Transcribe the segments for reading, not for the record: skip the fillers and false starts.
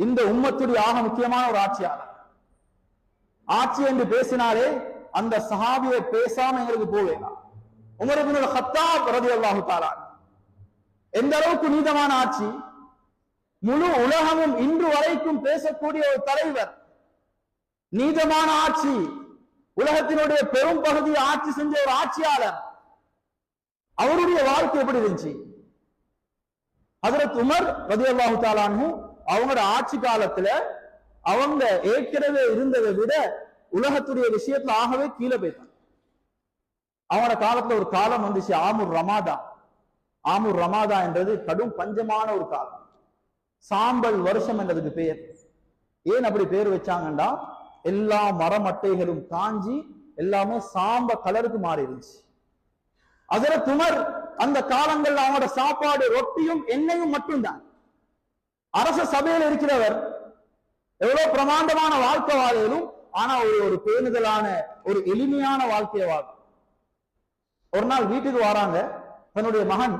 இந்த உம்மத்துடைய ஆக முக்கியமான ஒரு ஆட்சியாளர். ஆட்சி என்று பேசினாலே அந்த சஹாபியை பேசாம எங்களுக்கு போவேலாம். உமர் இப்னு கத்தாப் ரலியல்லாஹு தஆலா எந்த அளவுக்கு நீதமான ஆட்சி, முழு உலகமும் இன்று வரைக்கும் பேசக்கூடிய ஒரு தலைவர், நீதமான ஆட்சி, உலகத்தினுடைய பெரும் பகுதியை ஆட்சி செஞ்ச ஒரு ஆட்சியாளர். அவருடைய வாழ்க்கை எப்படி இருந்துச்சு? ஹஜ்ரத் உமர் ரலியல்லாஹு தஆலா அன்ஹு அவங்களோட ஆட்சி காலத்துல அவங்க ஏற்கனவே இருந்ததை விட உலகத்துடைய விஷயத்துல ஆகவே கீழே போயிட்டாங்க. அவங்களோட காலத்துல ஒரு காலம் வந்துச்சு, ஆமுர் ரமாதா. ஆமுர் ரமாதா என்றது கடும் பஞ்சமான ஒரு காலம், சாம்பல் வருஷம் என்றதுக்கு பெயர். ஏன் அப்படி பேர் வச்சாங்கண்டா, எல்லா மரமட்டைகளும் காஞ்சி எல்லாமே சாம்ப கலருக்கு மாறி இருந்துச்சு. ஹஜ்ரத் உமர் அந்த காலங்கள்ல அவங்களோட சாப்பாடு ரொட்டியும் எண்ணெயும் மட்டும்தான். அரச சபையில் இருக்கிறவர், எவ்வளவு பிரமாண்டமான வாழ்க்கை வாழையிலும் ஆனா ஒரு பேணுதலான ஒரு எளிமையான வாழ்க்கையை வாழும். ஒரு நாள் வீட்டுக்கு வராங்க, தன்னுடைய மகன்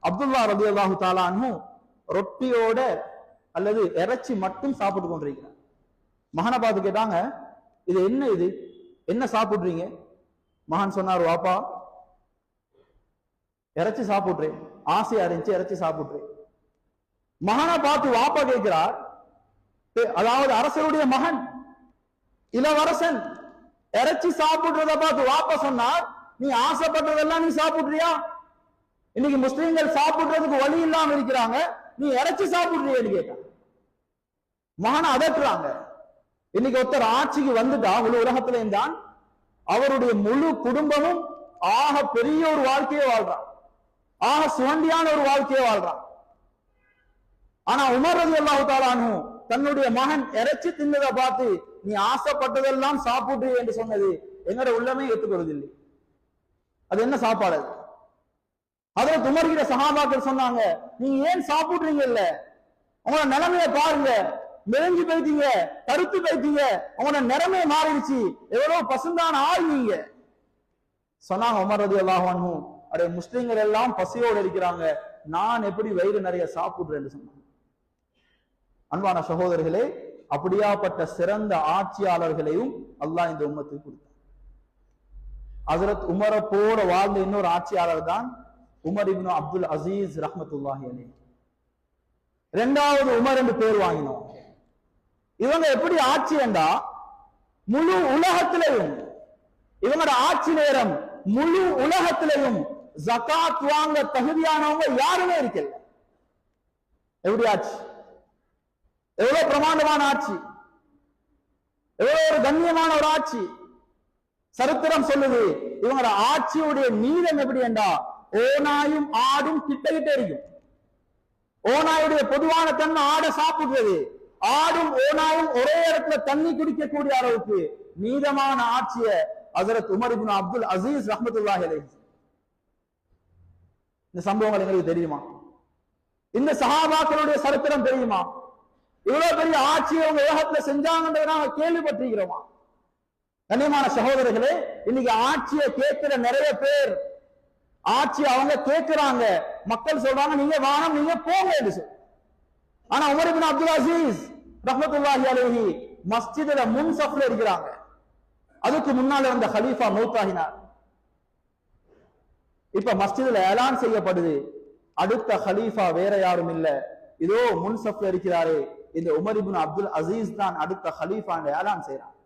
அப்துல்லா ரலியல்லாஹு தஆலா அன்ஹு ரொட்டியோட அல்லது இறைச்சி மட்டும் சாப்பிட்டு கொண்டிருக்கிறார். மகனை பார்த்து கேட்டாங்க, இது என்ன சாப்பிடுறீங்க? மகன் சொன்னார், வாப்பா இறைச்சி சாப்பிடுறேன், ஆசையா இருந்துச்சு இறைச்சி சாப்பிடுறேன். மகனை பார்த்து வாப்பா கேட்கிறார், அதாவது அரசருடைய மகன் இளவரசன் இறைச்சி சாப்பிடுறத பார்த்து வாப்பா சொன்னார், நீ ஆசைப்பட்டதெல்லாம் நீ சாப்பிடுறியா? இன்னைக்கு முஸ்லிம்கள் சாப்பிடுறதுக்கு வழி இல்லாம இருக்கிறாங்க, நீ இறைச்சி சாப்பிடுறியன்னு கேட்டாங்க. மகனை அதட்டுறாங்க. இன்னைக்கு ஒருத்தர் ஆட்சிக்கு வந்துட்டா முழு உலகத்துல இருந்தான், அவருடைய முழு குடும்பமும் ஆக பெரிய ஒரு வாழ்க்கையை வாழ்றான், ஆக சுகண்டியான ஒரு வாழ்க்கையை வாழ்றான். ஆனா உமர் ரலியல்லாஹு தஆலா அன்ஹு தன்னுடைய மகன் இறைச்சி தின்னதை பார்த்து நீ ஆசைப்பட்டதெல்லாம் சாப்பிடு என்று சொன்னது எங்கட உள்ளமே ஏற்றுக்கொள்வதில்லை. அது என்ன சாப்பாடு? ஹஜ்ரத் உமர் கிட்ட சஹாபாக்கள் சொன்னாங்க, நீங்க ஏன் சாப்பிடுறீங்கல்ல, உங்களோட நிலைமையை பாருங்க, மெலிஞ்சு போயிட்டீங்க, கருத்து போயிட்டீங்க, உங்களோட நிலைமை மாறிடுச்சு, எவ்வளவு பசுந்தான ஆள் நீங்க சொன்னாங்க. உமர் ரலியல்லாஹு அன்ஹு, அடே முஸ்லிம்கள் எல்லாம் பசியோடு இருக்கிறாங்க, நான் எப்படி வயிறு நிறைய சாப்பிடுறேன்னு சொன்னாங்க. அன்பான சகோதரர்களே, அப்படியாப்பட்ட சிறந்த ஆட்சியாளர்களையும் அல்லாஹ் இந்த உம்மத்துக்கு கொடுத்தார். ஹஜ்ரத் உமரை போல வாழ்ந்த இன்னொரு ஆட்சியாளர் தான் உமர் இப்னு அப்துல் அசீஸ் ரஹ்மத்துல்லாஹி அலைஹி. இரண்டாவது உமர் என்று பேர் வாங்கினோம். இவங்க எப்படி ஆட்சி என்றா, முழு உலகத்திலையும் இவங்களோட ஆட்சி நேரம் முழு உலகத்திலையும் ஜகாத் வாங்க தகுதியானவங்க யாருமே இருக்கல. எப்படி ஆட்சி, எவ்வளவு பிரமாண்டமான ஆட்சி, எவ்வளவு ஒரு கண்ணியமான ஒரு ஆட்சி. சரித்திரம் சொல்லுது, இவங்களோட ஆட்சியுடைய நீளம் எப்படி என்றா, ஓநாயும் ஆடும் கிட்ட இருக்கும். ஓநாயுடைய பொதுவான தன்மை ஆடை சாப்பிடுறது, ஆடும் ஓநாயும் ஒரே இடத்துல தண்ணி குடிக்கக்கூடிய அளவுக்கு நீதமான ஆட்சியை ஹஜ்ரத் உமர் இப்னு அப்துல் அசீஸ் ரஹ்மத்துல்லாஹி அலைஹி. இந்த சம்பவங்கள் எங்களுக்கு தெரியுமா? இந்த சஹாபாக்களுடைய சரித்திரம் தெரியுமா? இவ்வளவு பெரிய ஆட்சியை அவங்க உலகத்துல செஞ்சாங்கன்றதை நாங்க கேள்விப்பட்டிருக்கிறோமா? கண்ணியமான சகோதரர்களே, இன்னைக்கு ஆட்சியை கேட்கிற நிறைய பேர், ஆட்சி அவங்க கேட்கிறாங்க, மக்கள் சொல்றாங்க நீங்க வானம் நீங்க போங்க என்று சொல்லி. ஆனா உமர் இப்னு அப்துல் அசீஸ் ரஹ்மத்துல்லாஹி அலைஹி மஸ்ஜிதுல முன் சஃப்ல இருக்கிறாங்க. அதுக்கு முன்னால இருந்த ஹலீஃபா மௌத்தாகினார். இப்ப மஸ்ஜிதுல ஏலான் செய்யப்படுது, அடுத்த ஹலீஃபா வேற யாரும் இல்ல, இதோ முன் சஃப்ல இருக்கிறாரே இந்த உமர் இப்னு அப்துல் அசீஸ் தான் அடுத்த ஹலீஃபா ஏலான் செய்யறாங்க.